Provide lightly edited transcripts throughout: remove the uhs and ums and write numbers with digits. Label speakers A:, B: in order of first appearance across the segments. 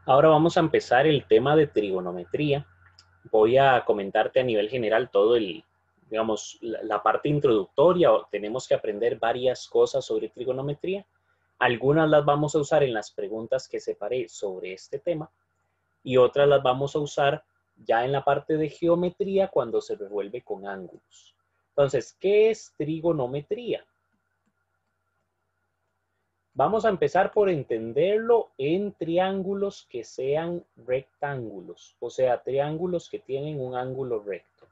A: Ahora vamos a empezar el tema de trigonometría. Voy a comentarte a nivel general todo digamos, la parte introductoria. Tenemos que aprender varias cosas sobre trigonometría. Algunas las vamos a usar en las preguntas que separé sobre este tema y otras las vamos a usar ya en la parte de geometría cuando se resuelve con ángulos. Entonces, ¿qué es trigonometría? Vamos a empezar por entenderlo en triángulos que sean rectángulos, o sea, triángulos que tienen un ángulo recto.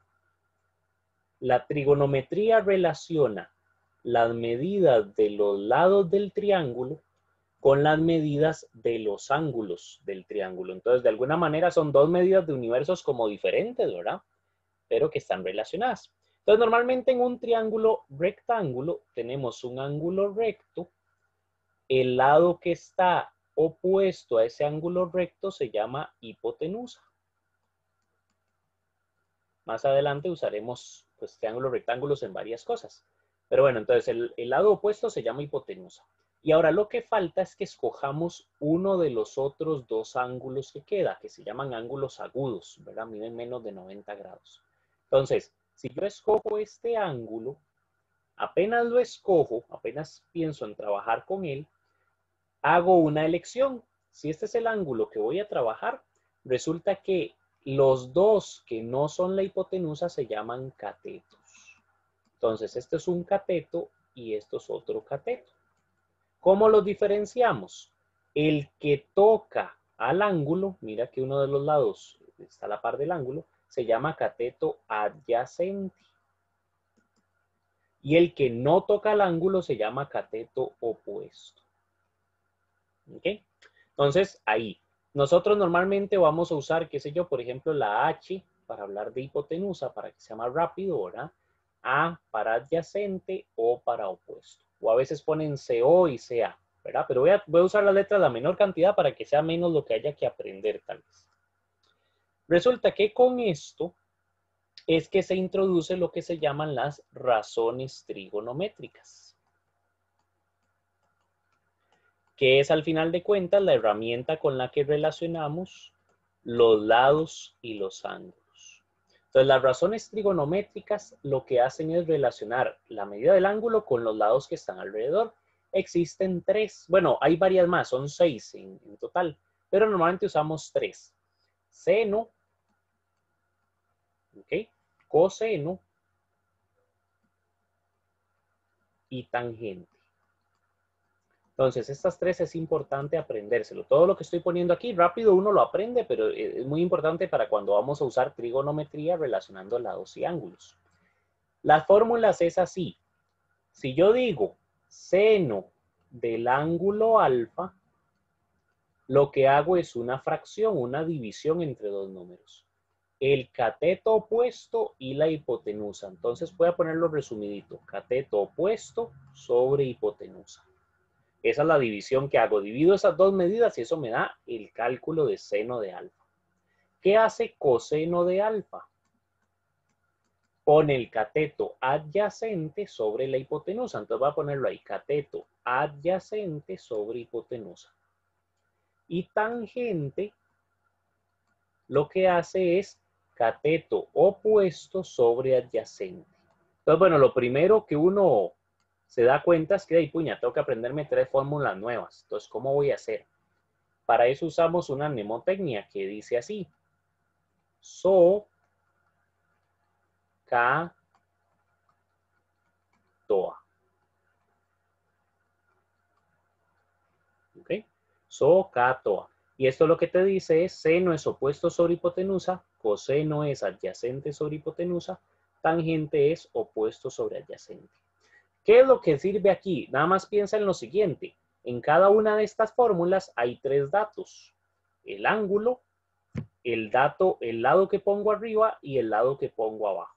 A: La trigonometría relaciona las medidas de los lados del triángulo con las medidas de los ángulos del triángulo. Entonces, de alguna manera son dos medidas de universos como diferentes, ¿verdad? Pero que están relacionadas. Entonces, normalmente en un triángulo rectángulo tenemos un ángulo recto. El lado que está opuesto a ese ángulo recto se llama hipotenusa. Más adelante usaremos pues, triángulos rectángulos en varias cosas. Pero bueno, entonces el lado opuesto se llama hipotenusa. Y ahora lo que falta es que escojamos uno de los otros dos ángulos que queda, que se llaman ángulos agudos, ¿verdad? Miden menos de 90 grados. Entonces, si yo escojo este ángulo, apenas lo escojo, apenas pienso en trabajar con él, hago una elección. Si este es el ángulo que voy a trabajar, resulta que los dos que no son la hipotenusa se llaman catetos. Entonces, este es un cateto y esto es otro cateto. ¿Cómo los diferenciamos? El que toca al ángulo, mira que uno de los lados está a la par del ángulo, se llama cateto adyacente. Y el que no toca al ángulo se llama cateto opuesto. ¿Ok? Entonces, ahí. Nosotros normalmente vamos a usar, qué sé yo, por ejemplo, la H para hablar de hipotenusa, para que sea más rápido, ¿verdad? A para adyacente o para opuesto. O a veces ponen CO y CA, ¿verdad? Pero voy a usar las letras la menor cantidad para que sea menos lo que haya que aprender, tal vez. Resulta que con esto es que se introduce lo que se llaman las razones trigonométricas, que es al final de cuentas la herramienta con la que relacionamos los lados y los ángulos. Entonces, las razones trigonométricas lo que hacen es relacionar la medida del ángulo con los lados que están alrededor. Existen tres, bueno, hay varias más, son seis en total, pero normalmente usamos tres. Seno, ¿ok? Coseno y tangente. Entonces, estas tres es importante aprendérselo. Todo lo que estoy poniendo aquí, rápido uno lo aprende, pero es muy importante para cuando vamos a usar trigonometría relacionando lados y ángulos. Las fórmulas es así. Si yo digo seno del ángulo alfa, lo que hago es una fracción, una división entre dos números. El cateto opuesto y la hipotenusa. Entonces voy a ponerlo resumidito. Cateto opuesto sobre hipotenusa. Esa es la división que hago. Divido esas dos medidas y eso me da el cálculo de seno de alfa. ¿Qué hace coseno de alfa? Pone el cateto adyacente sobre la hipotenusa. Entonces voy a ponerlo ahí. Cateto adyacente sobre hipotenusa. Y tangente lo que hace es cateto opuesto sobre adyacente. Entonces, bueno, lo primero que uno se da cuenta es que, ay, puña, tengo que aprenderme tres fórmulas nuevas. Entonces, ¿cómo voy a hacer? Para eso usamos una mnemotecnia que dice así. So, ca, toa. ¿Ok? So, ca, toa. Y esto lo que te dice es seno es opuesto sobre hipotenusa, coseno es adyacente sobre hipotenusa, tangente es opuesto sobre adyacente. ¿Qué es lo que sirve aquí? Nada más piensa en lo siguiente. En cada una de estas fórmulas hay tres datos. El ángulo, el lado que pongo arriba y el lado que pongo abajo.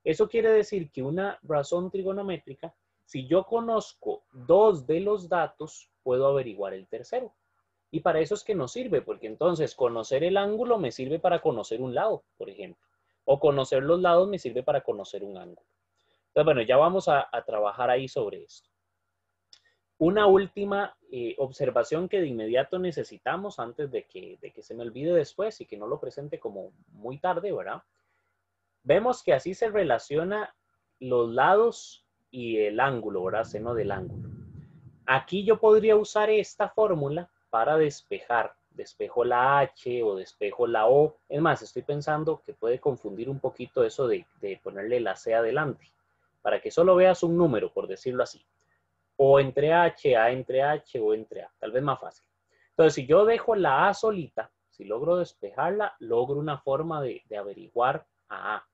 A: Eso quiere decir que una razón trigonométrica, si yo conozco dos de los datos, puedo averiguar el tercero. Y para eso es que nos sirve, porque entonces conocer el ángulo me sirve para conocer un lado, por ejemplo. O conocer los lados me sirve para conocer un ángulo. Entonces, bueno, ya vamos a trabajar ahí sobre esto. Una última observación que de inmediato necesitamos antes de que se me olvide después y que no lo presente como muy tarde, ¿verdad? Vemos que así se relaciona los lados y el ángulo, ¿verdad? Seno del ángulo. Aquí yo podría usar esta fórmula para despejar. Despejo la H o despejo la O. Es más, estoy pensando que puede confundir un poquito eso de ponerle la C adelante, para que solo veas un número, por decirlo así. O entre H, A entre H o entre A. Tal vez más fácil. Entonces, si yo dejo la A solita, si logro despejarla, logro una forma de averiguar a A.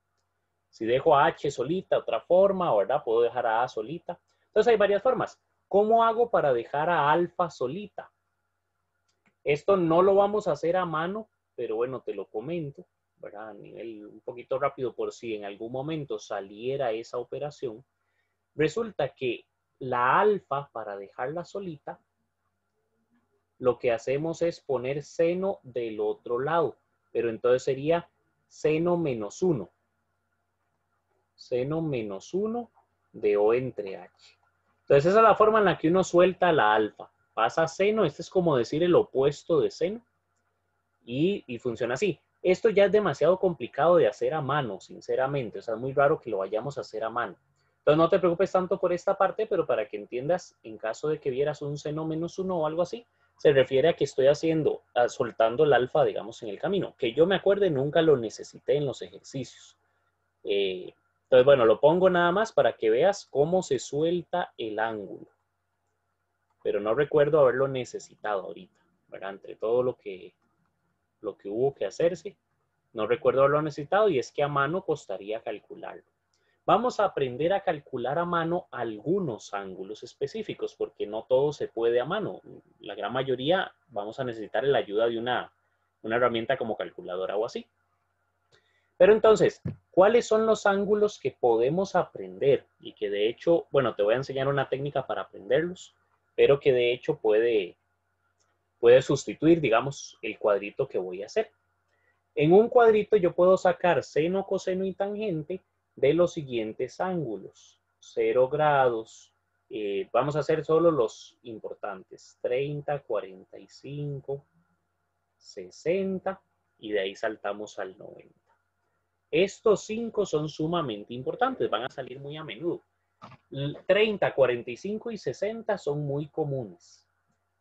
A: Si dejo a H solita, otra forma, ¿verdad? Puedo dejar a A solita. Entonces hay varias formas. ¿Cómo hago para dejar a alfa solita? Esto no lo vamos a hacer a mano, pero bueno, te lo comento, ¿verdad? A nivel un poquito rápido por si en algún momento saliera esa operación. Resulta que la alfa, para dejarla solita, lo que hacemos es poner seno del otro lado, pero entonces sería seno menos 1. Seno menos 1 de O entre H. Entonces esa es la forma en la que uno suelta la alfa. Pasa a seno, este es como decir el opuesto de seno, y funciona así. Esto ya es demasiado complicado de hacer a mano, sinceramente. O sea, es muy raro que lo vayamos a hacer a mano. Entonces no te preocupes tanto por esta parte, pero para que entiendas, en caso de que vieras un seno menos 1 o algo así, se refiere a que estoy haciendo, soltando el alfa, digamos, en el camino. Que yo me acuerde, nunca lo necesité en los ejercicios. Entonces, bueno, lo pongo nada más para que veas cómo se suelta el ángulo. Pero no recuerdo haberlo necesitado ahorita, ¿verdad? Entre todo lo que hubo que hacerse, no recuerdo haberlo necesitado y es que a mano costaría calcularlo. Vamos a aprender a calcular a mano algunos ángulos específicos porque no todo se puede a mano. La gran mayoría vamos a necesitar la ayuda de una herramienta como calculadora o así. Pero entonces, ¿cuáles son los ángulos que podemos aprender? Y que de hecho, bueno, te voy a enseñar una técnica para aprenderlos, pero que de hecho puede sustituir, digamos, el cuadrito que voy a hacer. En un cuadrito yo puedo sacar seno, coseno y tangente de los siguientes ángulos. 0 grados, vamos a hacer solo los importantes, 30, 45, 60 y de ahí saltamos al 90. Estos 5 son sumamente importantes, van a salir muy a menudo. 30, 45 y 60 son muy comunes.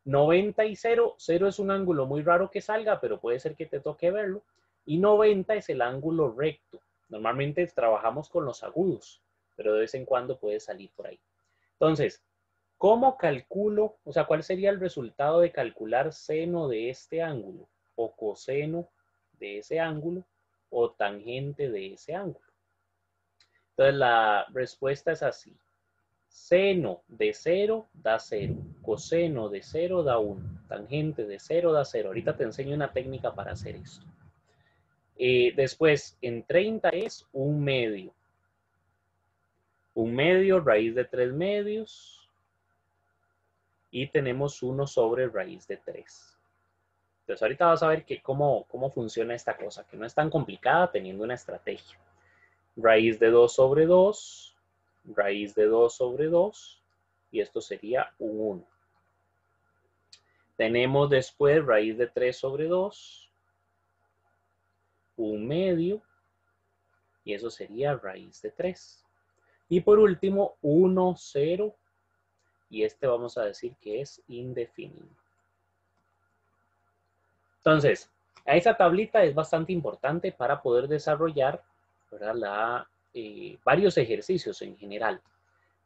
A: 90 y 0, 0 es un ángulo muy raro que salga, pero puede ser que te toque verlo. Y 90 es el ángulo recto. Normalmente trabajamos con los agudos, pero de vez en cuando puede salir por ahí. Entonces, ¿cómo calculo? O sea, ¿cuál sería el resultado de calcular seno de este ángulo? O coseno de ese ángulo, o tangente de ese ángulo. Entonces, la respuesta es así. Seno de 0 da 0. Coseno de 0 da 1. Tangente de 0 da 0. Ahorita te enseño una técnica para hacer esto. Después, en 30 es un medio. Un medio, raíz de 3 medios. Y tenemos 1 sobre raíz de 3. Entonces, ahorita vas a ver cómo funciona esta cosa, que no es tan complicada teniendo una estrategia. Raíz de 2 sobre 2. Raíz de 2 sobre 2. Y esto sería un 1. Tenemos después raíz de 3 sobre 2, un medio, y eso sería raíz de 3. Y por último, 1, 0, y este vamos a decir que es indefinido. Entonces, esa tablita es bastante importante para poder desarrollar, ¿verdad? Varios ejercicios en general.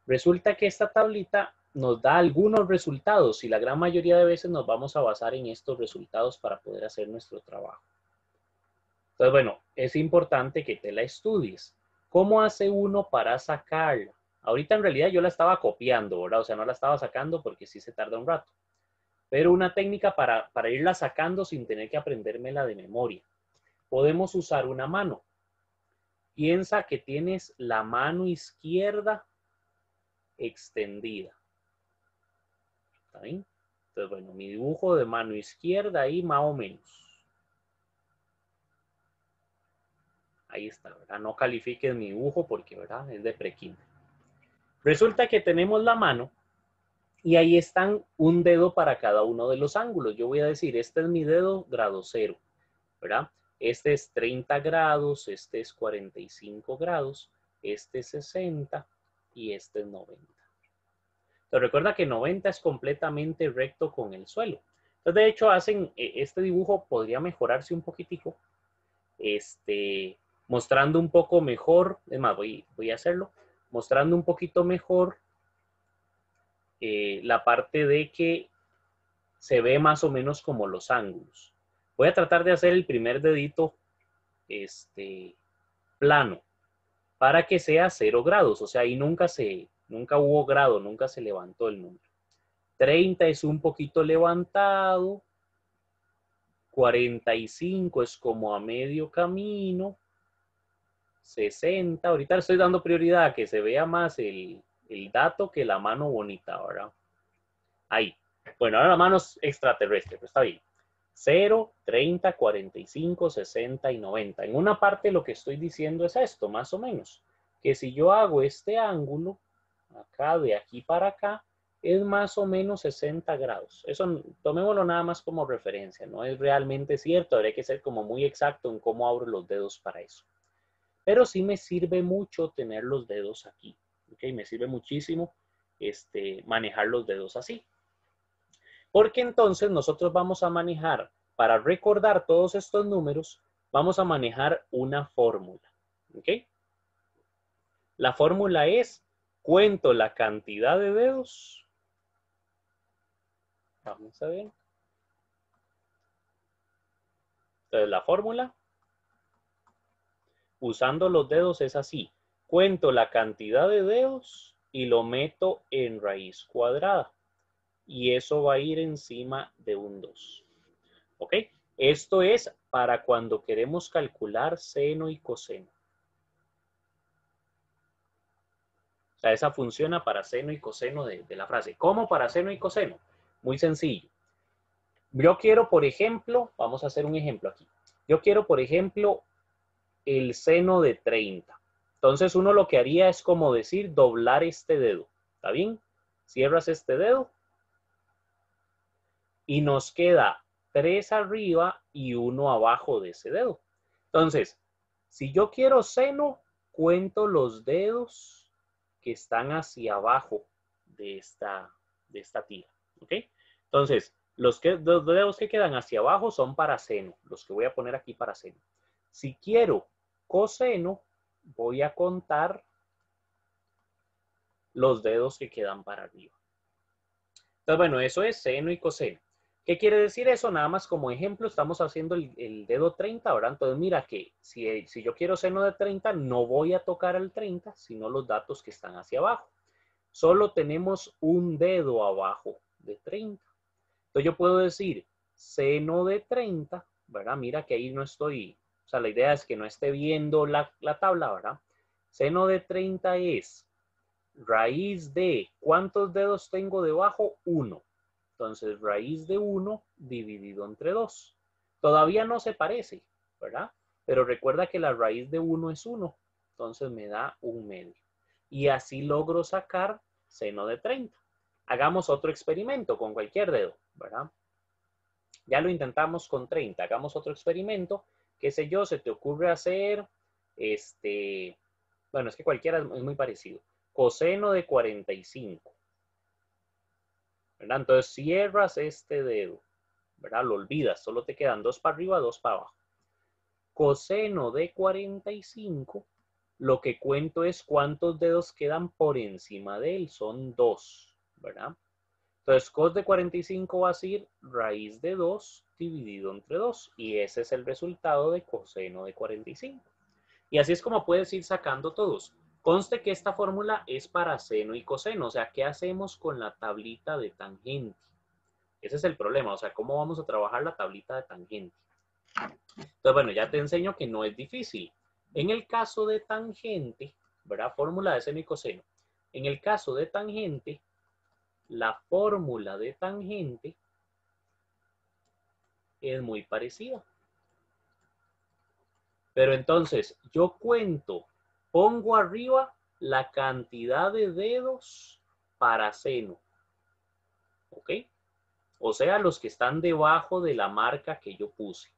A: Resulta que esta tablita nos da algunos resultados y la gran mayoría de veces nos vamos a basar en estos resultados para poder hacer nuestro trabajo. Entonces, bueno, es importante que te la estudies. ¿Cómo hace uno para sacarla? Ahorita en realidad yo la estaba copiando, ¿verdad? O sea, no la estaba sacando porque sí se tarda un rato. Pero una técnica para irla sacando sin tener que aprendérmela de memoria. Podemos usar una mano. Piensa que tienes la mano izquierda extendida. ¿Está bien? Entonces, bueno, mi dibujo de mano izquierda ahí más o menos. Ahí está, ¿verdad? No califiques mi dibujo porque, ¿verdad? Es de prekinder. Resulta que tenemos la mano Y ahí están un dedo para cada uno de los ángulos. Yo voy a decir, este es mi dedo grado 0, ¿verdad? Este es 30 grados, este es 45 grados, este es 60 y este es 90. Pero recuerda que 90 es completamente recto con el suelo. Entonces, de hecho, este dibujo podría mejorarse un poquitico, mostrando un poco mejor, es más, voy a hacerlo, mostrando un poquito mejor la parte de que se ve más o menos como los ángulos. Voy a tratar de hacer el primer dedito plano para que sea 0 grados, o sea, ahí nunca hubo grado, nunca se levantó el número. 30 es un poquito levantado, 45 es como a medio camino, 60, ahorita le estoy dando prioridad a que se vea más el dato que la mano bonita, ¿verdad? Ahí. Bueno, ahora la mano es extraterrestre, pero está bien. 0, 30, 45, 60 y 90. En una parte lo que estoy diciendo es esto, más o menos. Que si yo hago este ángulo, acá, de aquí para acá, es más o menos 60 grados. Eso tomémoslo nada más como referencia. No es realmente cierto. Habría que ser como muy exacto en cómo abro los dedos para eso. Pero sí me sirve mucho tener los dedos aquí. ¿Okay? Me sirve muchísimo manejar los dedos así. Porque entonces nosotros vamos a manejar, para recordar todos estos números, vamos a manejar una fórmula. ¿Ok? La fórmula es, cuento la cantidad de dedos. Vamos a ver. Entonces la fórmula, usando los dedos es así. Cuento la cantidad de dedos y lo meto en raíz cuadrada. Y eso va a ir encima de un 2. ¿Ok? Esto es para cuando queremos calcular seno y coseno. O sea, esa funciona para seno y coseno de la frase. ¿Cómo para seno y coseno? Muy sencillo. Yo quiero, por ejemplo, vamos a hacer un ejemplo aquí. Yo quiero, por ejemplo, el seno de 30. Entonces uno lo que haría es como decir doblar este dedo. ¿Está bien? Cierras este dedo y nos queda 3 arriba y 1 abajo de ese dedo. Entonces, si yo quiero seno, cuento los dedos que están hacia abajo de esta tira. ¿Ok? Entonces, los dedos que quedan hacia abajo son para seno, los que voy a poner aquí para seno. Si quiero coseno, voy a contar los dedos que quedan para arriba. Entonces, bueno, eso es seno y coseno. ¿Qué quiere decir eso? Nada más como ejemplo, estamos haciendo el dedo 30, ¿verdad? Entonces, mira que si yo quiero seno de 30, no voy a tocar el 30, sino los datos que están hacia abajo. Solo tenemos un dedo abajo de 30. Entonces, yo puedo decir seno de 30, ¿verdad? Mira que ahí no estoy, o sea, la idea es que no esté viendo la tabla, ¿verdad? Seno de 30 es raíz de, ¿cuántos dedos tengo debajo? 1. Entonces, raíz de 1 dividido entre 2. Todavía no se parece, ¿verdad? Pero recuerda que la raíz de 1 es 1. Entonces me da 1/2. Y así logro sacar seno de 30. Hagamos otro experimento con cualquier dedo, ¿verdad? Ya lo intentamos con 30. Hagamos otro experimento. Qué sé yo, se te ocurre hacer, bueno, es que cualquiera es muy parecido. Coseno de 45. ¿Verdad? Entonces cierras este dedo, ¿verdad? Lo olvidas, solo te quedan 2 para arriba, 2 para abajo. Coseno de 45, lo que cuento es cuántos dedos quedan por encima de él, son 2, ¿verdad? Entonces cos de 45 va a ser raíz de 2 dividido entre 2, y ese es el resultado de coseno de 45. Y así es como puedes ir sacando todos. Conste que esta fórmula es para seno y coseno, o sea, ¿qué hacemos con la tablita de tangente? Ese es el problema, o sea, ¿cómo vamos a trabajar la tablita de tangente? Entonces, bueno, ya te enseño que no es difícil. En el caso de tangente, ¿verdad? Fórmula de seno y coseno. En el caso de tangente, la fórmula de tangente es muy parecida. Pero entonces, yo cuento, pongo arriba la cantidad de dedos para seno. ¿ok? O sea, los que están debajo de la marca que yo puse.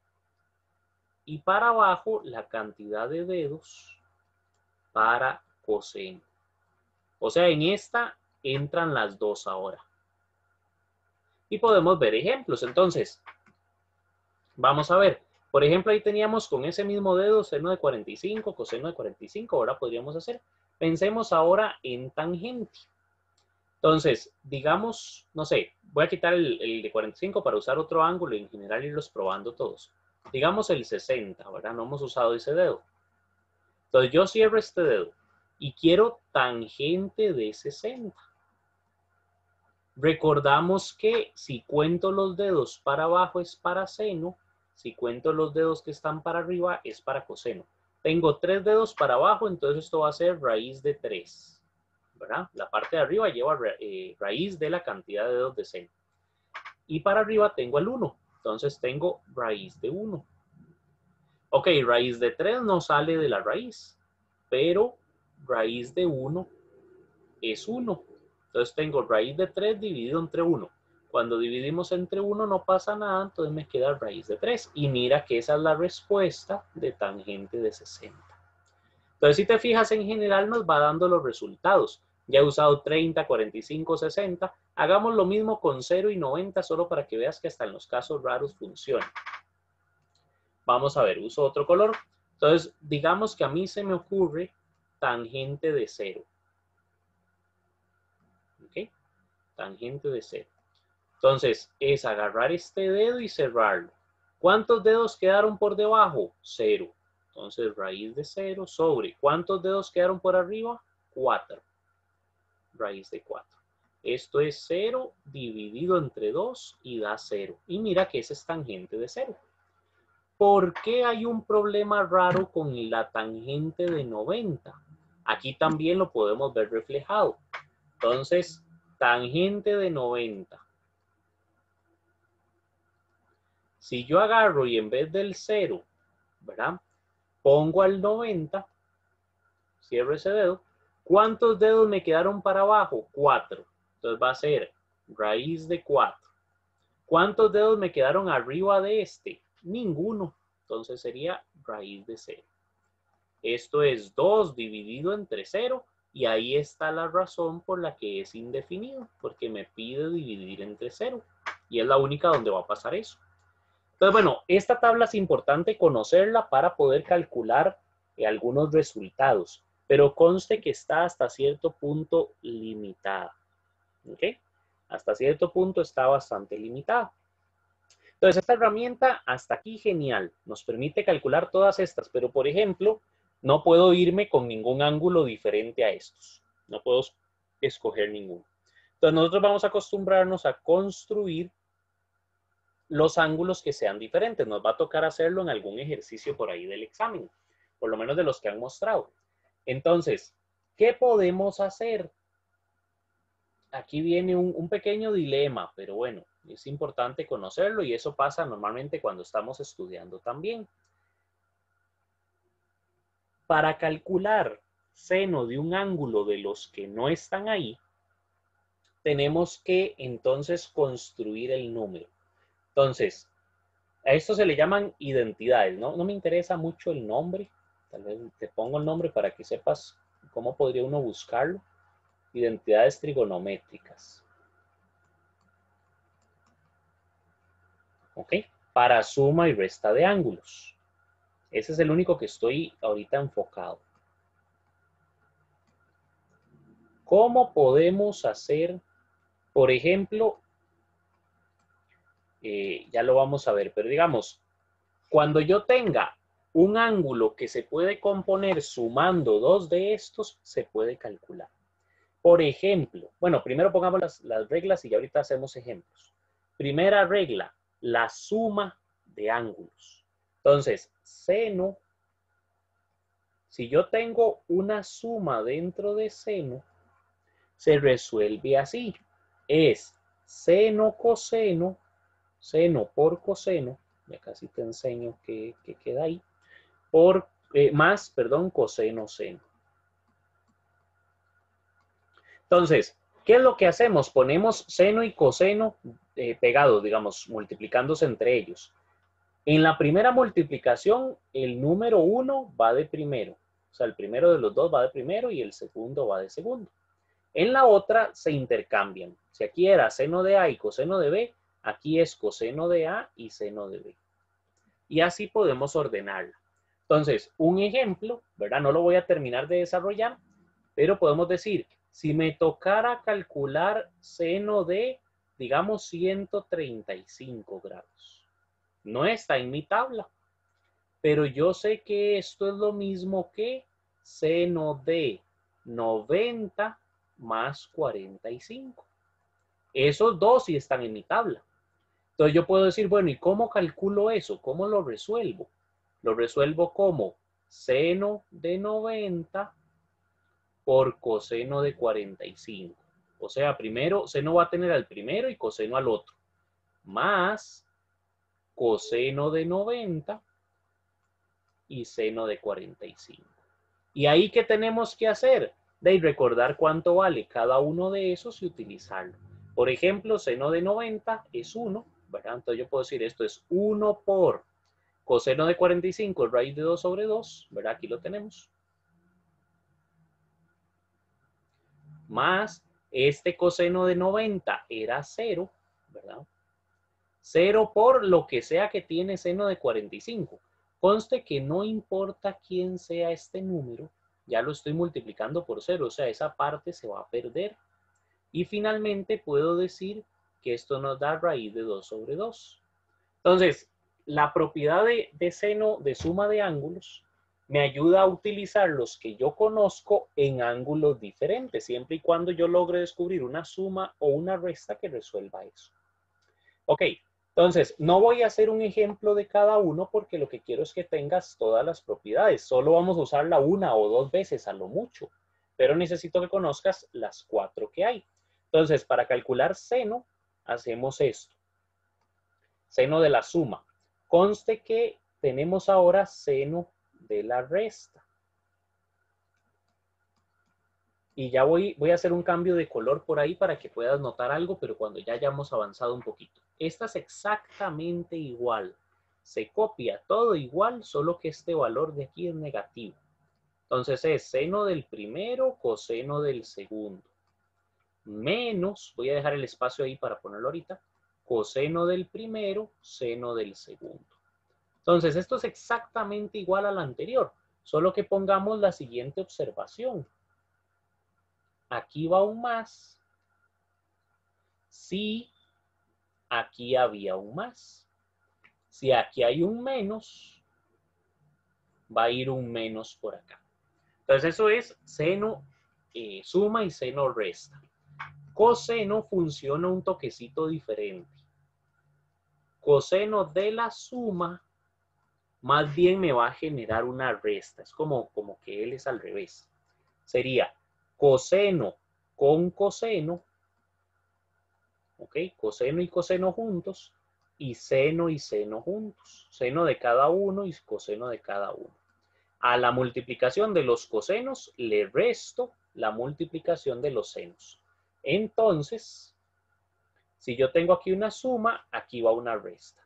A: Y para abajo, la cantidad de dedos para coseno. O sea, en esta entran las dos ahora. Y podemos ver ejemplos. Entonces, vamos a ver. Por ejemplo, ahí teníamos con ese mismo dedo seno de 45, coseno de 45. Ahora podríamos hacer. Pensemos ahora en tangente. Entonces, digamos, no sé, voy a quitar el de 45 para usar otro ángulo y en general irlos probando todos. Digamos el 60, ¿verdad? No hemos usado ese dedo. Entonces yo cierro este dedo y quiero tangente de 60. Recordamos que si cuento los dedos para abajo es para seno, si cuento los dedos que están para arriba es para coseno. Tengo 3 dedos para abajo, entonces esto va a ser raíz de 3, ¿verdad? La parte de arriba lleva raíz de la cantidad de dedos de seno. Y para arriba tengo el 1, entonces tengo raíz de 1. Ok, raíz de 3 no sale de la raíz, pero raíz de 1 es 1. Entonces tengo raíz de 3 dividido entre 1. Cuando dividimos entre 1 no pasa nada, entonces me queda raíz de 3. Y mira que esa es la respuesta de tangente de 60. Entonces si te fijas en general nos va dando los resultados. Ya he usado 30, 45, 60. Hagamos lo mismo con 0 y 90 solo para que veas que hasta en los casos raros funciona. Vamos a ver, uso otro color. Entonces digamos que a mí se me ocurre tangente de 0. ¿Ok? Tangente de 0. Entonces, es agarrar este dedo y cerrarlo. ¿Cuántos dedos quedaron por debajo? 0. Entonces, raíz de 0 sobre. ¿Cuántos dedos quedaron por arriba? 4. Raíz de 4. Esto es 0 dividido entre 2 y da 0. Y mira que ese es tangente de 0. ¿Por qué hay un problema raro con la tangente de 90? Aquí también lo podemos ver reflejado. Entonces, tangente de 90. Si yo agarro y en vez del 0, ¿verdad? Pongo al 90, cierro ese dedo. ¿Cuántos dedos me quedaron para abajo? 4. Entonces va a ser raíz de 4. ¿Cuántos dedos me quedaron arriba de este? Ninguno. Entonces sería raíz de 0. Esto es 2 dividido entre 0 y ahí está la razón por la que es indefinido, porque me pide dividir entre 0 y es la única donde va a pasar eso. Entonces, bueno, esta tabla es importante conocerla para poder calcular algunos resultados, pero conste que está hasta cierto punto limitada. ¿Ok? Hasta cierto punto está bastante limitada. Entonces, esta herramienta hasta aquí genial. Nos permite calcular todas estas, pero por ejemplo, no puedo irme con ningún ángulo diferente a estos. No puedo escoger ninguno. Entonces, nosotros vamos a acostumbrarnos a construir los ángulos que sean diferentes. Nos va a tocar hacerlo en algún ejercicio por ahí del examen, por lo menos de los que han mostrado. Entonces, ¿qué podemos hacer? Aquí viene un pequeño dilema, pero bueno, es importante conocerlo y eso pasa normalmente cuando estamos estudiando también. Para calcular seno de un ángulo de los que no están ahí, tenemos que entonces construir el número. Entonces, a esto se le llaman identidades, ¿no? No me interesa mucho el nombre, tal vez te pongo el nombre para que sepas cómo podría uno buscarlo. Identidades trigonométricas. ¿Ok? Para suma y resta de ángulos. Ese es el único que estoy ahorita enfocado. ¿Cómo podemos hacer, por ejemplo, ya lo vamos a ver, pero digamos, cuando yo tenga un ángulo que se puede componer sumando dos de estos, se puede calcular. Por ejemplo, bueno, primero pongamos las reglas y ya ahorita hacemos ejemplos. Primera regla, la suma de ángulos. Entonces, seno, si yo tengo una suma dentro de seno, se resuelve así. Es seno coseno, seno por coseno, ya casi te enseño qué queda ahí, por más, perdón, coseno seno. Entonces, ¿Qué es lo que hacemos? Ponemos seno y coseno pegados, digamos, multiplicándose entre ellos. En la primera multiplicación, el número 1 va de primero. O sea, el primero de los dos va de primero y el segundo va de segundo. En la otra se intercambian. Si aquí era seno de A y coseno de B, aquí es coseno de A y seno de B. Y así podemos ordenarla. Entonces, un ejemplo, ¿verdad? No lo voy a terminar de desarrollar, pero podemos decir, si me tocara calcular seno de, digamos, 135 grados. No está en mi tabla, pero yo sé que esto es lo mismo que seno de 90 más 45. Esos dos sí están en mi tabla. Entonces yo puedo decir, bueno, ¿y cómo calculo eso? ¿Cómo lo resuelvo? Lo resuelvo como seno de 90 por coseno de 45. O sea, primero, seno va a tener al primero y coseno al otro. Más coseno de 90 y seno de 45. ¿Y ahí qué tenemos que hacer? De recordar cuánto vale cada uno de esos y utilizarlo. Por ejemplo, seno de 90 es 1, ¿verdad? Entonces yo puedo decir esto es 1 por coseno de 45, raíz de 2 sobre 2, ¿verdad? Aquí lo tenemos. Más este coseno de 90 era 0, ¿verdad? 0 por lo que sea que tiene seno de 45. Conste que no importa quién sea este número, ya lo estoy multiplicando por 0, o sea, esa parte se va a perder. Y finalmente puedo decir que esto nos da raíz de 2 sobre 2. Entonces, la propiedad de seno de suma de ángulos me ayuda a utilizar los que yo conozco en ángulos diferentes, siempre y cuando yo logre descubrir una suma o una resta que resuelva eso. Ok, entonces no voy a hacer un ejemplo de cada uno porque lo que quiero es que tengas todas las propiedades. Solo vamos a usarla una o dos veces a lo mucho, pero necesito que conozcas las 4 que hay. Entonces, para calcular seno, hacemos esto. Seno de la suma. Conste que tenemos ahora seno de la resta. Y ya voy a hacer un cambio de color por ahí para que puedas notar algo, pero cuando ya hayamos avanzado un poquito. Esta es exactamente igual. Se copia todo igual, solo que este valor de aquí es negativo. Entonces es seno del primero, coseno del segundo. Menos, voy a dejar el espacio ahí para ponerlo ahorita, coseno del primero, seno del segundo. Entonces esto es exactamente igual al anterior, solo que pongamos la siguiente observación. Aquí va un más si aquí había un más. Si aquí hay un menos, va a ir un menos por acá. Entonces eso es seno suma y seno resta. Coseno funciona un toquecito diferente. Coseno de la suma más bien me va a generar una resta. Es como que él es al revés. Sería coseno con coseno, ¿ok? Coseno y coseno juntos y seno juntos. Seno de cada uno y coseno de cada uno. A la multiplicación de los cosenos le resto la multiplicación de los senos. Entonces, si yo tengo aquí una suma, aquí va una resta.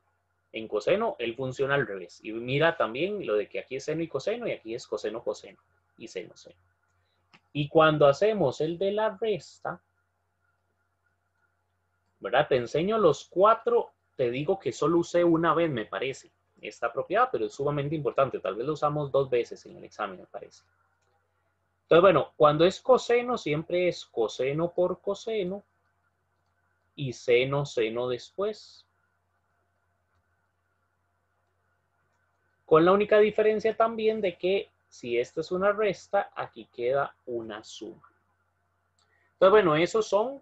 A: En coseno, él funciona al revés. Y mira también lo de que aquí es seno y coseno y aquí es coseno, coseno y seno, seno. Y cuando hacemos el de la resta, ¿verdad? Te enseño los 4, te digo que solo usé una vez, me parece, esta propiedad, pero es sumamente importante. Tal vez lo usamos 2 veces en el examen, me parece. Entonces, bueno, cuando es coseno, siempre es coseno por coseno y seno, seno después. Con la única diferencia también de que si esta es una resta, aquí queda una suma. Entonces, bueno, esos son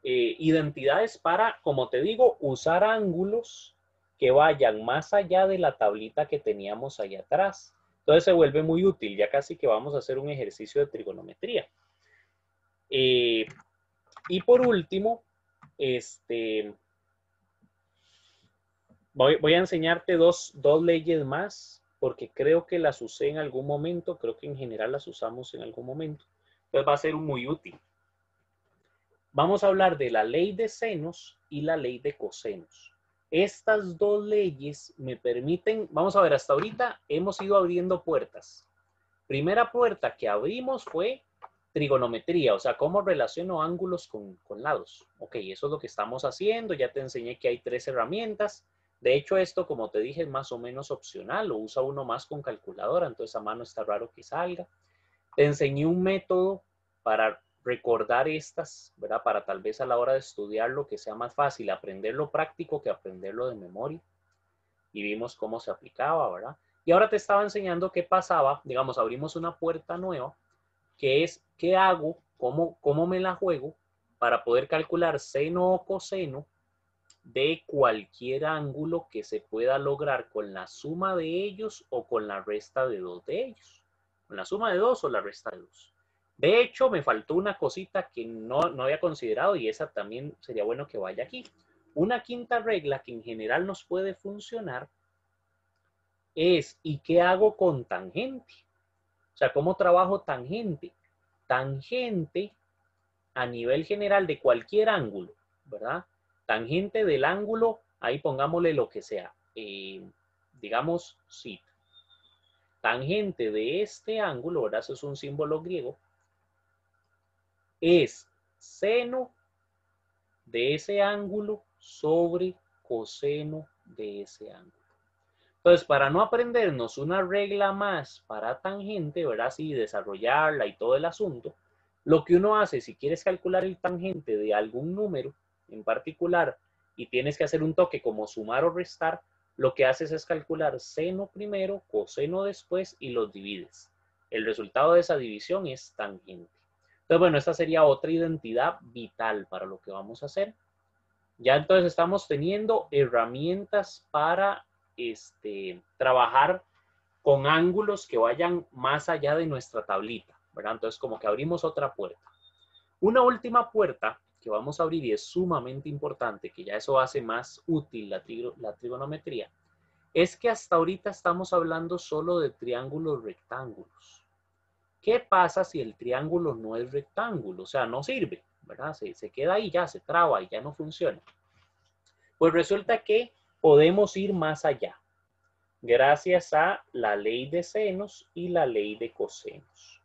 A: identidades para, como te digo, usar ángulos que vayan más allá de la tablita que teníamos allá atrás. Entonces se vuelve muy útil, ya casi que vamos a hacer un ejercicio de trigonometría. Y por último, voy a enseñarte dos leyes más, porque creo que las usé en algún momento, creo que en general las usamos en algún momento. Entonces va a ser muy útil. vamos a hablar de la ley de senos y la ley de cosenos. Estas dos leyes me permiten, vamos a ver, hasta ahorita hemos ido abriendo puertas. Primera puerta que abrimos fue trigonometría, o sea, cómo relaciono ángulos con lados. Ok, eso es lo que estamos haciendo, ya te enseñé que hay 3 herramientas. De hecho, esto, como te dije, es más o menos opcional, lo usa uno más con calculadora, entonces a mano está raro que salga. Te enseñé un método para recordar estas, ¿verdad? Para tal vez a la hora de estudiarlo que sea más fácil aprenderlo práctico que aprenderlo de memoria. Y vimos cómo se aplicaba, ¿verdad? Y ahora te estaba enseñando qué pasaba, digamos, abrimos una puerta nueva, que es qué hago, cómo me la juego para poder calcular seno o coseno de cualquier ángulo que se pueda lograr con la suma de ellos o con la resta de 2 de ellos. Con la suma de 2 o la resta de 2. De hecho, me faltó una cosita que no había considerado y esa también sería bueno que vaya aquí. Una quinta regla que en general nos puede funcionar es, ¿y qué hago con tangente? O sea, ¿cómo trabajo tangente? Tangente a nivel general de cualquier ángulo, ¿verdad? Tangente del ángulo, ahí pongámosle lo que sea, digamos, sí. Tangente de este ángulo, ¿verdad? Eso es un símbolo griego, es seno de ese ángulo sobre coseno de ese ángulo. Entonces, para no aprendernos una regla más para tangente, ¿verdad? Sí, desarrollarla y todo el asunto, lo que uno hace si quieres calcular el tangente de algún número en particular y tienes que hacer un toque como sumar o restar, lo que haces es calcular seno primero, coseno después y los divides. El resultado de esa división es tangente. Entonces, bueno, esta sería otra identidad vital para lo que vamos a hacer. Ya entonces estamos teniendo herramientas para trabajar con ángulos que vayan más allá de nuestra tablita, ¿verdad? Entonces como que abrimos otra puerta. Una última puerta que vamos a abrir y es sumamente importante, que ya eso hace más útil la trigonometría, es que hasta ahorita estamos hablando solo de triángulos rectángulos. ¿Qué pasa si el triángulo no es rectángulo? O sea, no sirve, ¿verdad? Se queda ahí, ya se traba y ya no funciona. Pues resulta que podemos ir más allá, gracias a la ley de senos y la ley de cosenos.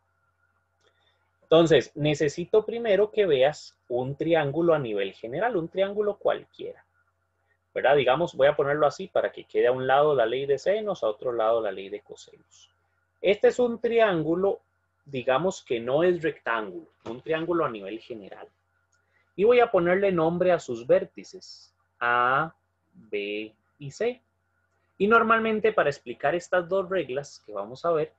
A: Entonces, necesito primero que veas un triángulo a nivel general, un triángulo cualquiera, ¿verdad? Digamos, voy a ponerlo así para que quede a un lado la ley de senos, a otro lado la ley de cosenos. Este es un triángulo, digamos que no es rectángulo, un triángulo a nivel general. Y voy a ponerle nombre a sus vértices, A, B y C. Y normalmente para explicar estas dos reglas que vamos a ver,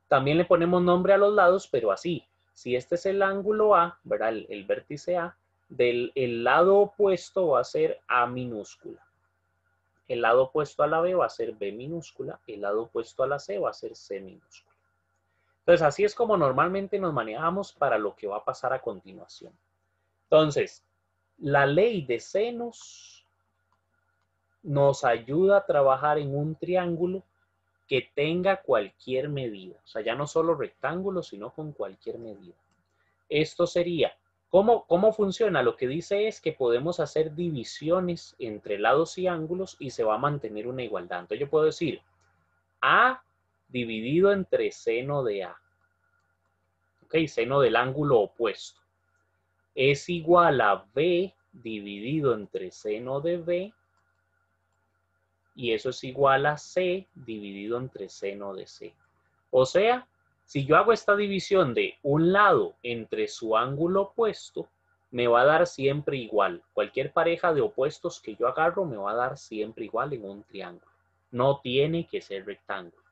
A: también le ponemos nombre a los lados, pero así. Si este es el ángulo A, ¿verdad? El vértice A, el lado opuesto va a ser A minúscula. El lado opuesto a la B va a ser B minúscula. El lado opuesto a la C va a ser C minúscula. Entonces, así es como normalmente nos manejamos para lo que va a pasar a continuación. Entonces, la ley de senos nos ayuda a trabajar en un triángulo que tenga cualquier medida. O sea, ya no solo rectángulos, sino con cualquier medida. Esto sería, ¿cómo funciona? Lo que dice es que podemos hacer divisiones entre lados y ángulos y se va a mantener una igualdad. Entonces yo puedo decir A dividido entre seno de A. Ok, seno del ángulo opuesto. Es igual a B dividido entre seno de B. Y eso es igual a C dividido entre seno de C. O sea, si yo hago esta división de un lado entre su ángulo opuesto, me va a dar siempre igual. Cualquier pareja de opuestos que yo agarro me va a dar siempre igual en un triángulo. No tiene que ser rectángulo.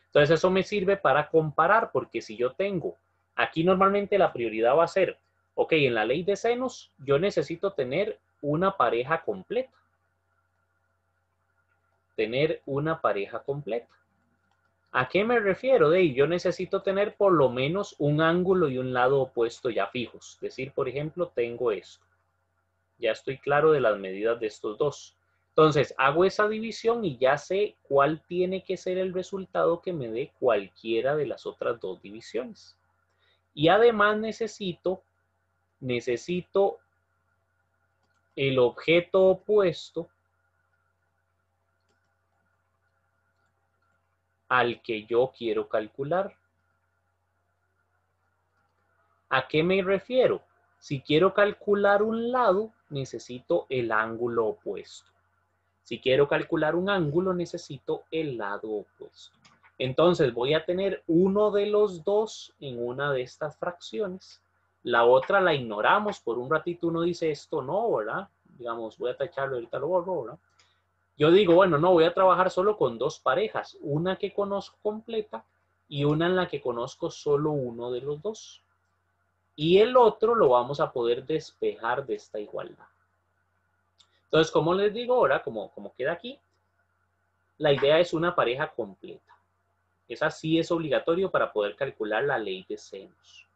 A: Entonces eso me sirve para comparar, porque si yo tengo, aquí normalmente la prioridad va a ser, ok, en la ley de senos yo necesito tener una pareja completa. Tener una pareja completa. ¿A qué me refiero? Yo necesito tener por lo menos un ángulo y un lado opuesto ya fijos. Es decir, por ejemplo, tengo esto. Ya estoy claro de las medidas de estos dos. Entonces, hago esa división y ya sé cuál tiene que ser el resultado que me dé cualquiera de las otras dos divisiones. Y además necesito el objeto opuesto al que yo quiero calcular. ¿A qué me refiero? Si quiero calcular un lado, necesito el ángulo opuesto. Si quiero calcular un ángulo, necesito el lado opuesto. Entonces voy a tener uno de los dos en una de estas fracciones. La otra la ignoramos. Por un ratito uno dice esto no, ¿verdad? Digamos, voy a tacharlo, ahorita lo borro, ¿verdad? Yo digo, bueno, no, voy a trabajar solo con dos parejas. Una que conozco completa y una en la que conozco solo uno de los dos. Y el otro lo vamos a poder despejar de esta igualdad. Entonces, como les digo ahora, como queda aquí, la idea es una pareja completa. Esa sí es obligatorio para poder calcular la ley de senos.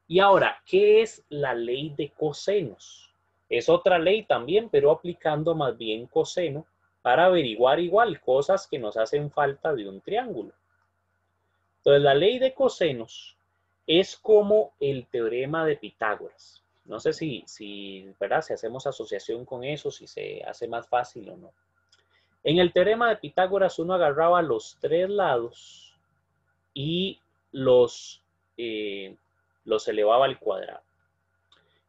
A: Y ahora, ¿qué es la ley de cosenos? Es otra ley también, pero aplicando más bien coseno para averiguar igual cosas que nos hacen falta de un triángulo. Entonces, la ley de cosenos es como el teorema de Pitágoras. No sé ¿verdad? Si hacemos asociación con eso, si se hace más fácil o no. En el teorema de Pitágoras uno agarraba los tres lados y los elevaba al cuadrado.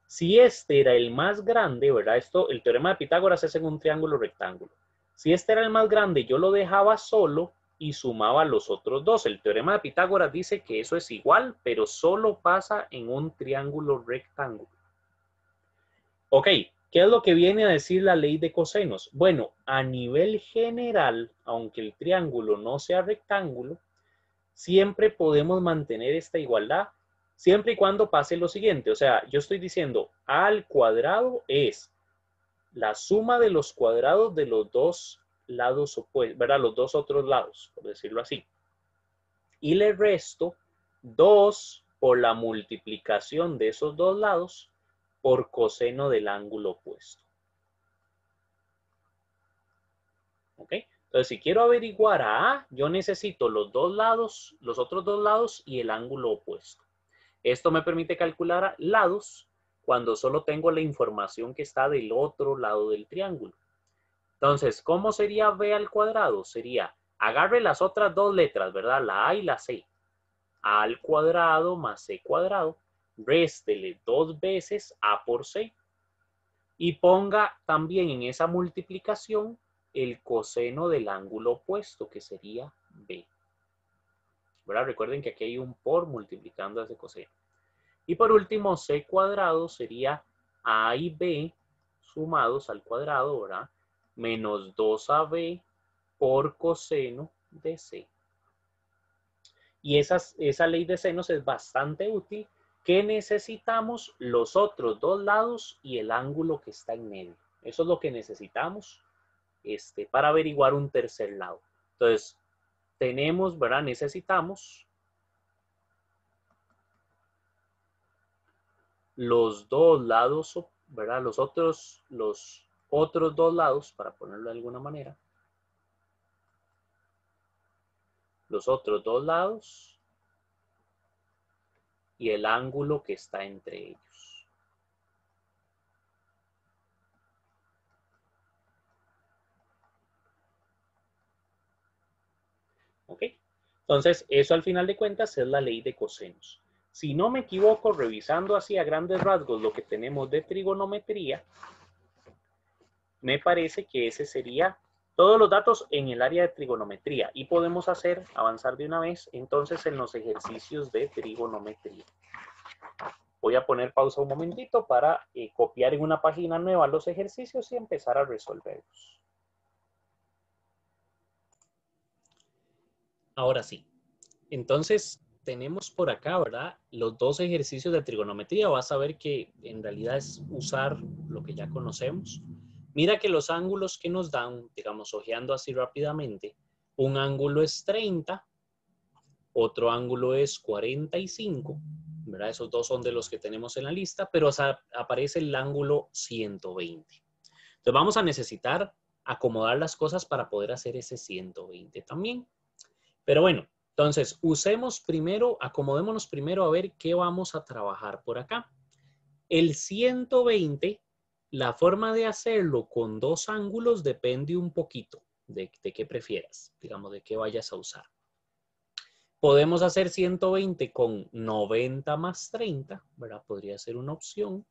A: Si este era el más grande, ¿verdad? El teorema de Pitágoras es en un triángulo rectángulo. Si este era el más grande, yo lo dejaba solo y sumaba los otros dos. El teorema de Pitágoras dice que eso es igual, pero solo pasa en un triángulo rectángulo. Ok, ¿qué es lo que viene a decir la ley de cosenos? Bueno, a nivel general, aunque el triángulo no sea rectángulo, siempre podemos mantener esta igualdad, siempre y cuando pase lo siguiente. O sea, yo estoy diciendo a al cuadrado es la suma de los cuadrados de los dos lados opuestos, ¿verdad? Los dos otros lados, por decirlo así. Y le resto 2 por la multiplicación de esos dos lados por coseno del ángulo opuesto. ¿Ok? Entonces, si quiero averiguar a A, yo necesito los dos lados, los otros dos lados y el ángulo opuesto. Esto me permite calcular lados cuando solo tengo la información que está del otro lado del triángulo. Entonces, ¿cómo sería B al cuadrado? Sería, agarre las otras dos letras, ¿verdad? La A y la C. A al cuadrado más C cuadrado. Réstele 2 veces A por C. Y ponga también en esa multiplicación el coseno del ángulo opuesto, que sería B. ¿Verdad? Recuerden que aquí hay un por multiplicando ese coseno. Y por último, C cuadrado sería A y B sumados al cuadrado, ¿verdad? Menos 2AB por coseno de C. Y esa ley de senos es bastante útil. ¿Qué necesitamos? Los otros dos lados y el ángulo que está en medio. Eso es lo que necesitamos para averiguar un tercer lado. Entonces, tenemos, ¿verdad? Necesitamos los dos lados, ¿verdad? Los otros dos lados, para ponerlo de alguna manera. Los otros dos lados y el ángulo que está entre ellos. ¿Ok? Entonces, eso al final de cuentas es la ley de cosenos. Si no me equivoco, revisando así a grandes rasgos lo que tenemos de trigonometría, me parece que ese sería todos los datos en el área de trigonometría. Y podemos avanzar de una vez, entonces, en los ejercicios de trigonometría. Voy a poner pausa un momentito para copiar en una página nueva los ejercicios y empezar a resolverlos. Ahora sí. Entonces, tenemos por acá, ¿verdad? Los dos ejercicios de trigonometría. Vas a ver que en realidad es usar lo que ya conocemos. Mira que los ángulos que nos dan, digamos, ojeando así rápidamente, un ángulo es 30, otro ángulo es 45, ¿verdad? Esos dos son de los que tenemos en la lista, pero aparece el ángulo 120. Entonces vamos a necesitar acomodar las cosas para poder hacer ese 120 también. Pero bueno, entonces acomodémonos primero a ver qué vamos a trabajar por acá. El 120 la forma de hacerlo con dos ángulos depende un poquito de qué prefieras, digamos, de qué vayas a usar. Podemos hacer 120 con 90 más 30, ¿verdad? Podría ser una opción.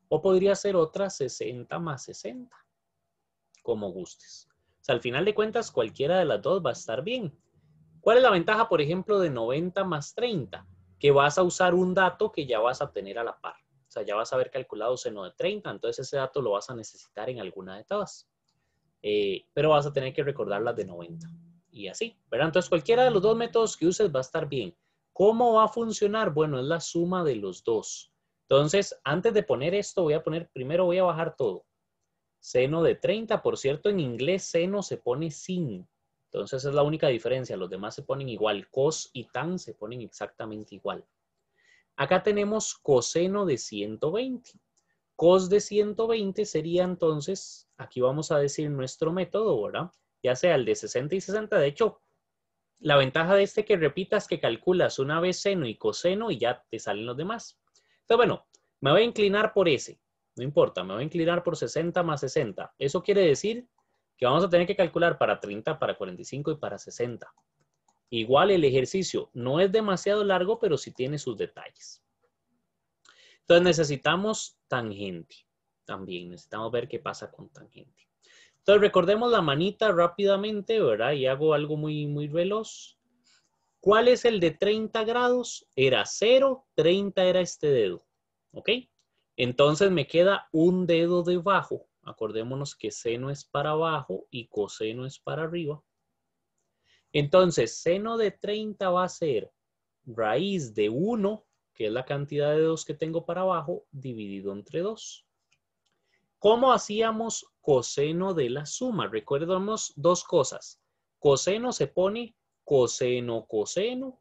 A: O podría ser otra 60 más 60, como gustes. O sea, al final de cuentas, cualquiera de las dos va a estar bien. ¿Cuál es la ventaja, por ejemplo, de 90 más 30? Que vas a usar un dato que ya vas a tener a la par. O sea, ya vas a haber calculado seno de 30, entonces ese dato lo vas a necesitar en alguna de todas. Pero vas a tener que recordar las de 90. Y así, ¿verdad? Entonces, cualquiera de los dos métodos que uses va a estar bien. ¿Cómo va a funcionar? Bueno, es la suma de los dos. Entonces, antes de poner esto, primero voy a bajar todo. Seno de 30, por cierto, en inglés seno se pone sin. Entonces, es la única diferencia. Los demás se ponen igual. Cos y tan se ponen exactamente igual. Acá tenemos coseno de 120. Cos de 120 sería entonces, aquí vamos a decir nuestro método, ¿verdad? Ya sea el de 60 y 60. De hecho, la ventaja de este que repitas que calculas una vez seno y coseno y ya te salen los demás. Entonces, bueno, me voy a inclinar por ese. No importa, me voy a inclinar por 60 más 60. Eso quiere decir que vamos a tener que calcular para 30, para 45 y para 60. Igual el ejercicio no es demasiado largo, pero sí tiene sus detalles. Entonces necesitamos tangente. También necesitamos ver qué pasa con tangente. Entonces recordemos la manita rápidamente, ¿verdad? Y hago algo muy veloz. ¿Cuál es el de 30 grados? Era 0, 30 era este dedo. ¿Ok? Entonces me queda un dedo debajo. Acordémonos que seno es para abajo y coseno es para arriba. Entonces, seno de 30 va a ser raíz de 1, que es la cantidad de dedos que tengo para abajo, dividido entre 2. ¿Cómo hacíamos coseno de la suma? Recordemos dos cosas. Coseno se pone coseno, coseno,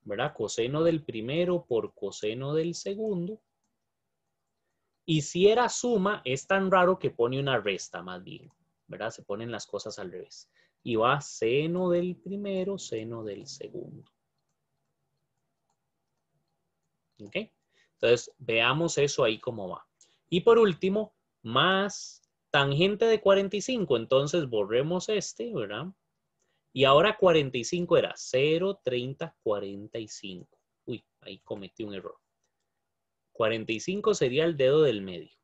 A: ¿verdad? Coseno del primero por coseno del segundo. Y si era suma, es tan raro que pone una resta más bien, ¿verdad? Se ponen las cosas al revés. Y va seno del primero, seno del segundo. ¿Ok? Entonces, veamos eso ahí cómo va. Y por último, más tangente de 45. Entonces, borremos este, ¿verdad? Y ahora 45 era 0, 30, 45. Uy, ahí cometí un error. 45 sería el dedo del medio.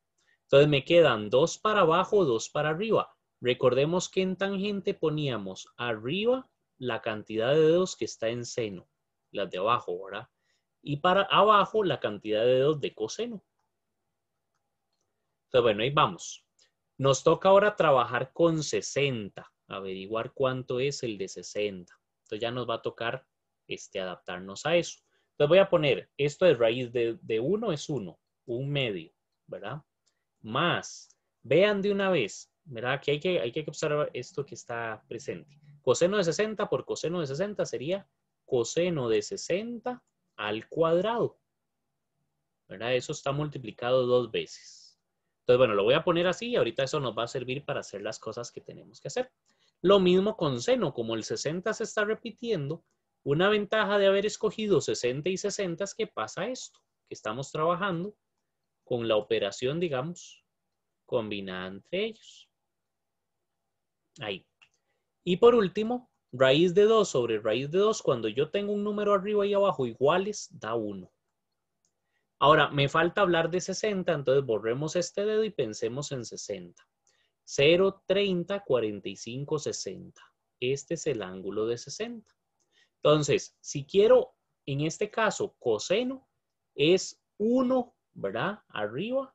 A: Entonces, me quedan 2 para abajo, 2 para arriba. Recordemos que en tangente poníamos arriba la cantidad de dedos que está en seno, las de abajo, ¿verdad? Y para abajo la cantidad de dedos de coseno. Entonces, bueno, ahí vamos. Nos toca ahora trabajar con 60, averiguar cuánto es el de 60. Entonces ya nos va a tocar adaptarnos a eso. Entonces voy a poner, esto de raíz de 1 es 1, un medio, ¿verdad? Más, vean de una vez, ¿verdad? Que hay que observar esto que está presente. Coseno de 60 por coseno de 60 sería coseno de 60 al cuadrado, ¿verdad? Eso está multiplicado 2 veces. Entonces, bueno, lo voy a poner así y ahorita eso nos va a servir para hacer las cosas que tenemos que hacer. Lo mismo con seno, como el 60 se está repitiendo, una ventaja de haber escogido 60 y 60 es que pasa esto, que estamos trabajando con la operación, digamos, combinada entre ellos. Ahí. Y por último, raíz de 2 sobre raíz de 2, cuando yo tengo un número arriba y abajo iguales, da 1. Ahora, me falta hablar de 60, entonces borremos este dedo y pensemos en 60. 0, 30, 45, 60. Este es el ángulo de 60. Entonces, si quiero, en este caso, coseno, es 1, ¿verdad? Arriba,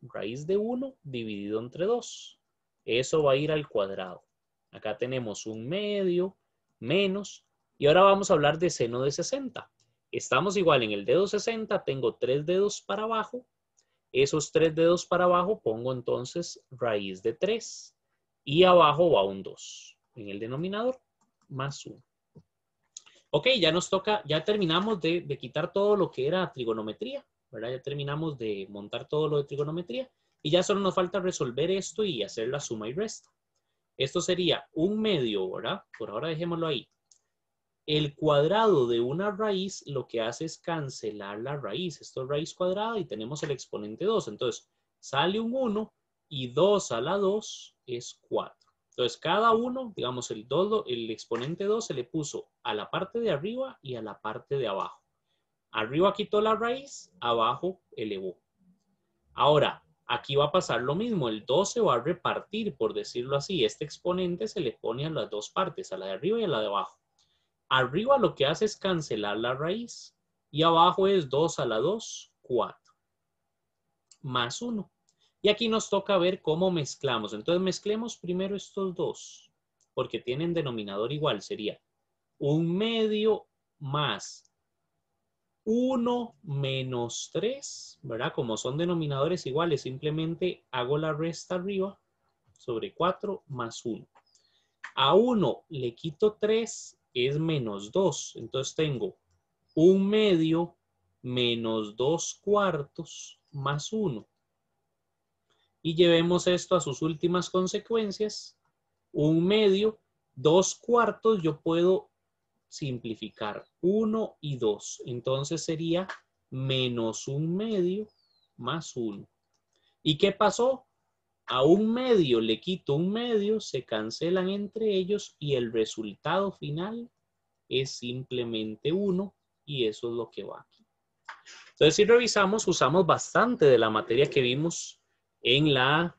A: raíz de 1 dividido entre 2. Eso va a ir al cuadrado. Acá tenemos un medio, menos. Y ahora vamos a hablar de seno de 60. Estamos igual en el dedo 60, tengo 3 dedos para abajo. Esos 3 dedos para abajo pongo entonces raíz de 3. Y abajo va un 2. En el denominador, más 1. Ok, ya nos toca, ya terminamos de quitar todo lo que era trigonometría, ¿verdad? Ya terminamos de montar todo lo de trigonometría. Y ya solo nos falta resolver esto y hacer la suma y resta. Esto sería un medio, ¿verdad? Por ahora dejémoslo ahí. El cuadrado de una raíz lo que hace es cancelar la raíz. Esto es raíz cuadrada y tenemos el exponente 2. Entonces, sale un 1 y 2 a la 2 es 4. Entonces, cada uno, digamos, el exponente 2 se le puso a la parte de arriba y a la parte de abajo. Arriba quitó la raíz, abajo elevó. Ahora, aquí va a pasar lo mismo. El 2 se va a repartir, por decirlo así. Este exponente se le pone a las dos partes, a la de arriba y a la de abajo. Arriba lo que hace es cancelar la raíz. Y abajo es 2 a la 2, 4. Más 1. Y aquí nos toca ver cómo mezclamos. Entonces mezclemos primero estos dos. Porque tienen denominador igual. Sería 1/2 más 1 menos 3. ¿Verdad? Como son denominadores iguales, simplemente hago la resta arriba sobre 4 más 1. A 1 le quito 3, es menos 2. Entonces tengo 1/2 menos 2/4 más 1. Y llevemos esto a sus últimas consecuencias. 1/2, 2/4, yo puedo simplificar 1 y 2. Entonces sería menos 1/2 más 1. ¿Y qué pasó? A 1/2 le quito 1/2, se cancelan entre ellos y el resultado final es simplemente 1 y eso es lo que va aquí. Entonces, si revisamos, usamos bastante de la materia que vimos en la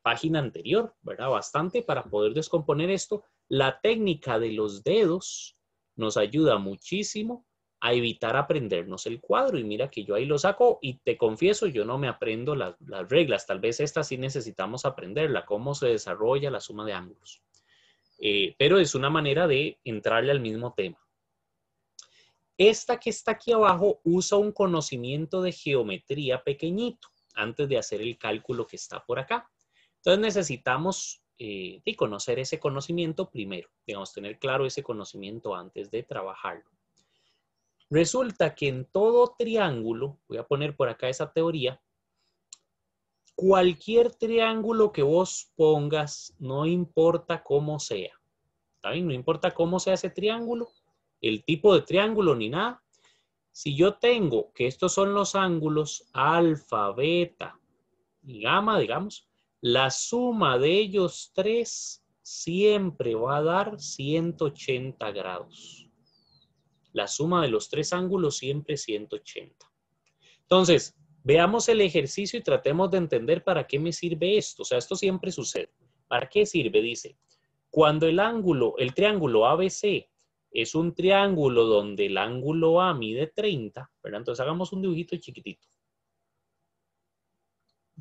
A: página anterior, ¿verdad? Bastante para poder descomponer esto. La técnica de los dedos nos ayuda muchísimo a evitar aprendernos el cuadro. Y mira que yo ahí lo saco y te confieso, yo no me aprendo las reglas. Tal vez esta sí necesitamos aprenderla, cómo se desarrolla la suma de ángulos. Pero es una manera de entrarle al mismo tema. Esta que está aquí abajo usa un conocimiento de geometría pequeñito antes de hacer el cálculo que está por acá. Entonces necesitamos conocer ese conocimiento primero, digamos, tener claro ese conocimiento antes de trabajarlo. Resulta que en todo triángulo, voy a poner por acá esa teoría, cualquier triángulo que vos pongas, no importa cómo sea, ¿está bien? No importa cómo sea ese triángulo, el tipo de triángulo ni nada. Si yo tengo que estos son los ángulos alfa, beta y gamma, digamos, la suma de ellos tres siempre va a dar 180 grados. La suma de los tres ángulos siempre 180. Entonces, veamos el ejercicio y tratemos de entender para qué me sirve esto. O sea, esto siempre sucede. ¿Para qué sirve? Dice, cuando el triángulo ABC es un triángulo donde el ángulo A mide 30, ¿verdad? Entonces hagamos un dibujito chiquitito.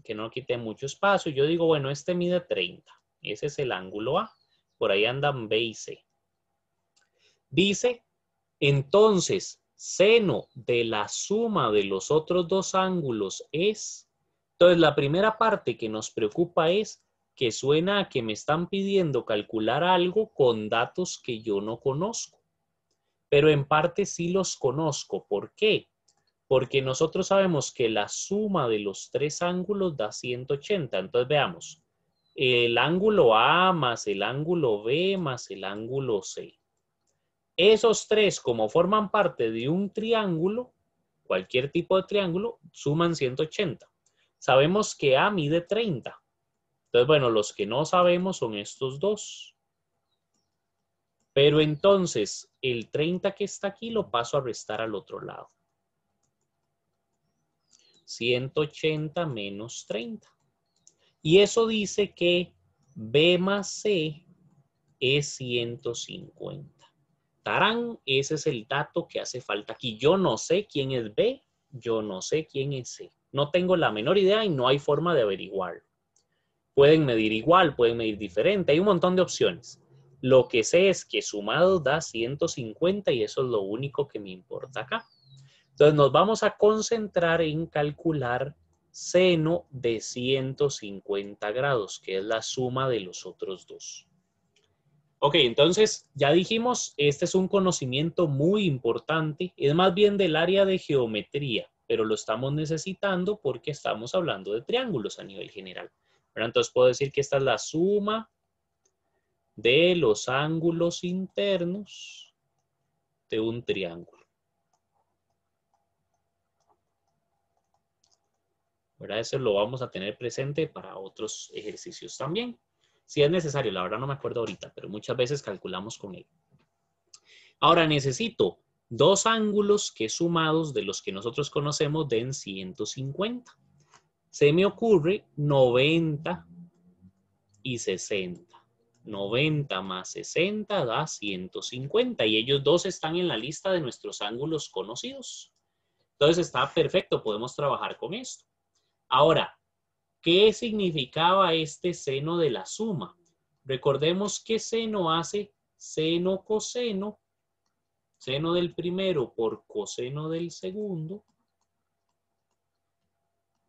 A: Que no quite mucho espacio. Yo digo, bueno, este mide 30. Ese es el ángulo A. Por ahí andan B y C. Dice, entonces, seno de la suma de los otros dos ángulos es... Entonces, la primera parte que nos preocupa es que suena a que me están pidiendo calcular algo con datos que yo no conozco. Pero en parte sí los conozco. ¿Por qué? Porque nosotros sabemos que la suma de los tres ángulos da 180. Entonces veamos, el ángulo A más el ángulo B más el ángulo C. Esos tres, como forman parte de un triángulo, cualquier tipo de triángulo, suman 180. Sabemos que A mide 30. Entonces, bueno, los que no sabemos son estos dos. Pero entonces, el 30 que está aquí lo paso a restar al otro lado. 180 menos 30. Y eso dice que B más C es 150. Tarán, ese es el dato que hace falta aquí. Yo no sé quién es B, yo no sé quién es C. No tengo la menor idea y no hay forma de averiguarlo. Pueden medir igual, pueden medir diferente, hay un montón de opciones. Lo que sé es que sumado da 150 y eso es lo único que me importa acá. Entonces nos vamos a concentrar en calcular seno de 150 grados, que es la suma de los otros dos. Ok, entonces ya dijimos, este es un conocimiento muy importante, es más bien del área de geometría, pero lo estamos necesitando porque estamos hablando de triángulos a nivel general. ¿Verdad? Entonces puedo decir que esta es la suma de los ángulos internos de un triángulo. ¿Verdad? Eso lo vamos a tener presente para otros ejercicios también. Si es necesario, la verdad no me acuerdo ahorita, pero muchas veces calculamos con él. Ahora necesito dos ángulos que sumados de los que nosotros conocemos den 150. Se me ocurre 90 y 60. 90 más 60 da 150 y ellos dos están en la lista de nuestros ángulos conocidos. Entonces está perfecto, podemos trabajar con esto. Ahora, ¿qué significaba este seno de la suma? Recordemos que seno hace seno coseno, seno del primero por coseno del segundo.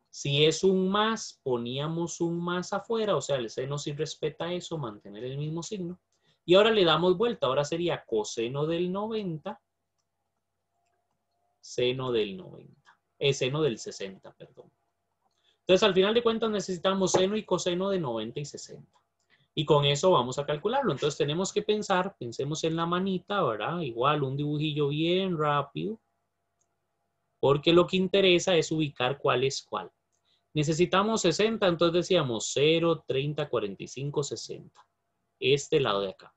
A: Si es un más, poníamos un más afuera, o sea, el seno sí respeta eso, mantener el mismo signo. Y ahora le damos vuelta, ahora sería coseno del 90, seno del 90, seno del 60, perdón. Entonces, al final de cuentas necesitamos seno y coseno de 90 y 60. Y con eso vamos a calcularlo. Entonces tenemos que pensar, pensemos en la manita, ¿verdad? Igual un dibujillo bien rápido, porque lo que interesa es ubicar cuál es cuál. Necesitamos 60, entonces decíamos 0, 30, 45, 60. Este lado de acá.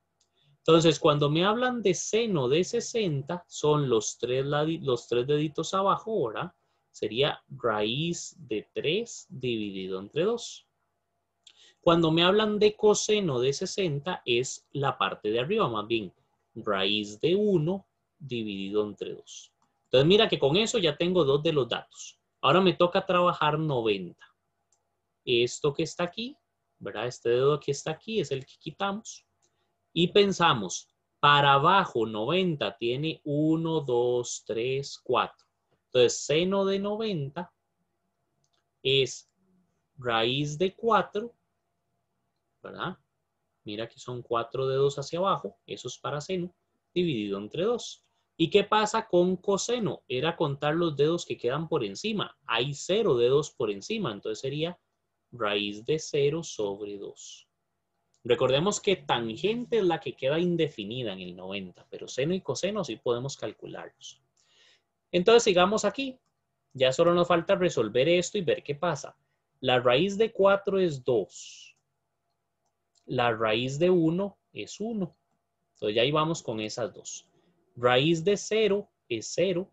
A: Entonces, cuando me hablan de seno de 60, son los tres deditos abajo, ¿verdad? Sería raíz de 3 dividido entre 2. Cuando me hablan de coseno de 60, es la parte de arriba, más bien, raíz de 1 dividido entre 2. Entonces, mira que con eso ya tengo dos de los datos. Ahora me toca trabajar 90. Esto que está aquí, ¿verdad? Este dedo que está aquí es el que quitamos. Y pensamos, para abajo 90 tiene 1, 2, 3, 4. Entonces, seno de 90 es raíz de 4, ¿verdad? Mira que son 4 dedos hacia abajo, eso es para seno, dividido entre 2. ¿Y qué pasa con coseno? Era contar los dedos que quedan por encima. Hay 0 dedos por encima, entonces sería raíz de 0 sobre 2. Recordemos que tangente es la que queda indefinida en el 90, pero seno y coseno sí podemos calcularlos. Entonces sigamos aquí. Ya solo nos falta resolver esto y ver qué pasa. La raíz de 4 es 2. La raíz de 1 es 1. Entonces ya ahí vamos con esas dos. Raíz de 0 es 0.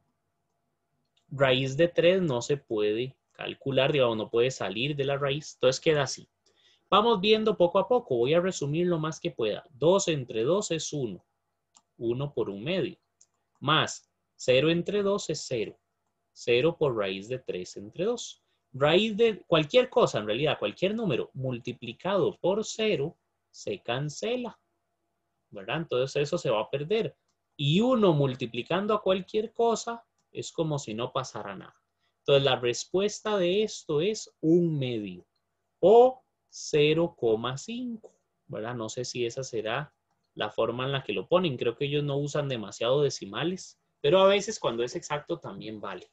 A: Raíz de 3 no se puede calcular, digamos, no puede salir de la raíz. Entonces queda así. Vamos viendo poco a poco. Voy a resumir lo más que pueda. 2 entre 2 es 1. 1 por 1/2. Más 0 entre 2 es 0. 0 por raíz de 3 entre 2. Raíz de cualquier cosa, en realidad, cualquier número multiplicado por 0 se cancela, ¿verdad? Entonces eso se va a perder. Y 1 multiplicando a cualquier cosa es como si no pasara nada. Entonces la respuesta de esto es 1/2 o 0,5, ¿verdad? No sé si esa será la forma en la que lo ponen. Creo que ellos no usan demasiado decimales, pero a veces cuando es exacto también vale.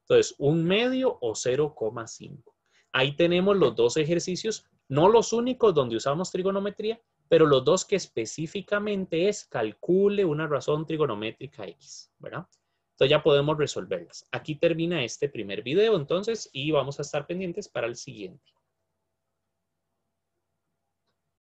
A: Entonces, 1/2 o 0,5. Ahí tenemos los dos ejercicios, no los únicos donde usamos trigonometría, pero los dos que específicamente es calcule una razón trigonométrica X, ¿verdad? Entonces ya podemos resolverlas. Aquí termina este primer video entonces y vamos a estar pendientes para el siguiente.